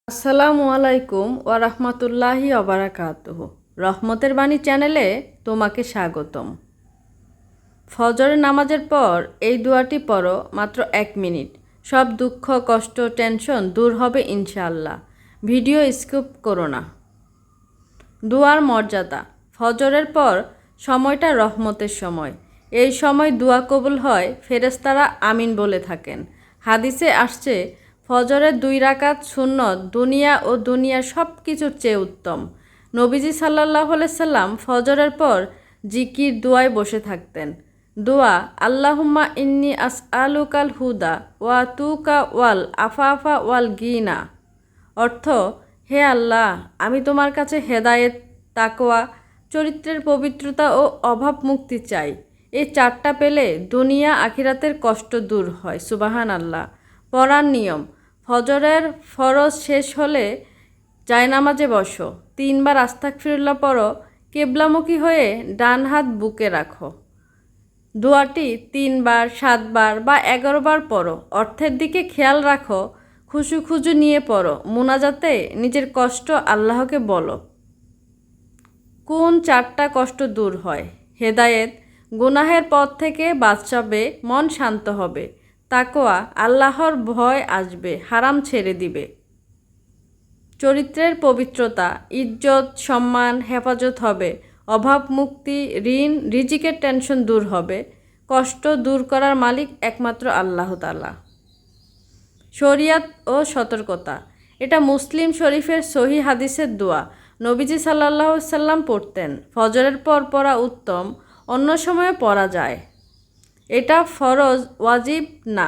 আসসালামু আলাইকুম ওয়া রাহমাতুল্লাহি ওয়া বারাকাতুহু। রহমতের বাণী চ্যানেলে তোমাকে স্বাগতম। ফজরের নামাজের পর এই দোয়াটি পড়ো, মাত্র 1 মিনিট। সব দুঃখ, কষ্ট, টেনশন দূর হবে ইনশাআল্লাহ। ভিডিও স্কিপ করো না। দোয়ার মর্যাদা। ফজরের পর সময়টা রহমতের সময়। এই সময় দোয়া কবুল হয়, ফেরেশতারা আমিন বলে থাকেন। হাদিসে আসছে, ফজরের 2 রাকাত সুন্নত দুনিয়া ও দুনিয়ার সব কিছুর চেয়ে উত্তম। নবীজি সাল্লাল্লাহু আলাইহি সাল্লাম ফজরের পর জিকির দোয়ায় বসে থাকতেন। দোয়া, আল্লাহুম্মা ইন্নি আসআলুকাল হুদা ওয়া তুকা ওয়াল আফাফা ওয়াল গিনা। অর্থ, হে আল্লাহ, আমি তোমার কাছে হেদায়েত, তাকওয়া, চরিত্রের পবিত্রতা ও অভাব মুক্তি চাই। এই 4টা পেলে দুনিয়া আখিরাতের কষ্ট দূর হয়। সুবাহান আল্লাহ। পড়ার নিয়ম। ফজরের ফরজ শেষ হলে জায়নামাজে বসো, 3 বার আস্তাগফিরুল্লাহ পড়ো, কিবলামুখী হয়ে ডান হাত বুকে রাখো। দোয়াটি 3 বার, 7 বার বা 11 বার পড়ো। অর্থের দিকে খেয়াল রাখো, খুজু নিয়ে পড়ো। মুনাজাতে নিজের কষ্ট আল্লাহকে বলো। কোন 4টা কষ্ট দূর হয়? হেদায়েত, গুনাহের পথ থেকে বাঁচাবে, মন শান্ত হবে। তাকওয়া, আল্লাহর ভয় আসবে, হারাম ছেড়ে দিবে। চরিত্রের পবিত্রতা, ইজ্জত, সম্মান, হেফাজত হবে। অভাব মুক্তি, ঋণ, রিজিকের টেনশন দূর হবে। কষ্ট দূর করার মালিক একমাত্র আল্লাহ তাআলা। শরিয়াত ও সতর্কতা। এটা মুসলিম শরীফের সহিহ হাদিসের দোয়া। নবীজি সাল্লাল্লাহু আলাইহি সাল্লাম পড়তেন। ফজরের পর পড়া উত্তম, অন্য সময়ে পড়া যায়। এটা ফরজ, ওয়াজিব না,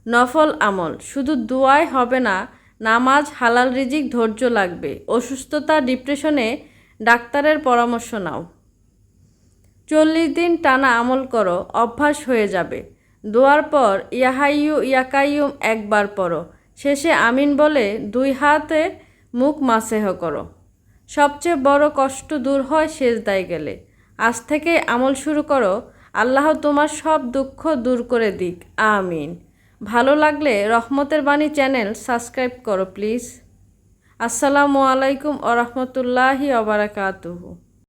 নফল আমল। শুধু দোয়ায় হবে না, নামাজ, হালাল রিজিক, ধৈর্য লাগবে। অসুস্থতা, ডিপ্রেশনে ডাক্তারের পরামর্শ নাও। 40 দিন টানা আমল করো, অভ্যাস হয়ে যাবে। দোয়ার পর ইয়া হাইয়্যু ইয়া কাইয়্যুম 1 বার পড়ো। শেষে আমিন বলে 2 হাতে মুখ মাসেহ করো। সবচেয়ে বড় কষ্ট দূর হয় সেজদায় গেলে। আজ থেকে আমল শুরু করো। আল্লাহ তোমার সব দুঃখ দূর করে দিক। আমিন। ভালো লাগলে রহমতের বাণী চ্যানেল সাবস্ক্রাইব করো প্লিজ। আসসালামু আলাইকুম ওয়া রাহমাতুল্লাহি ওয়া বারাকাতুহু।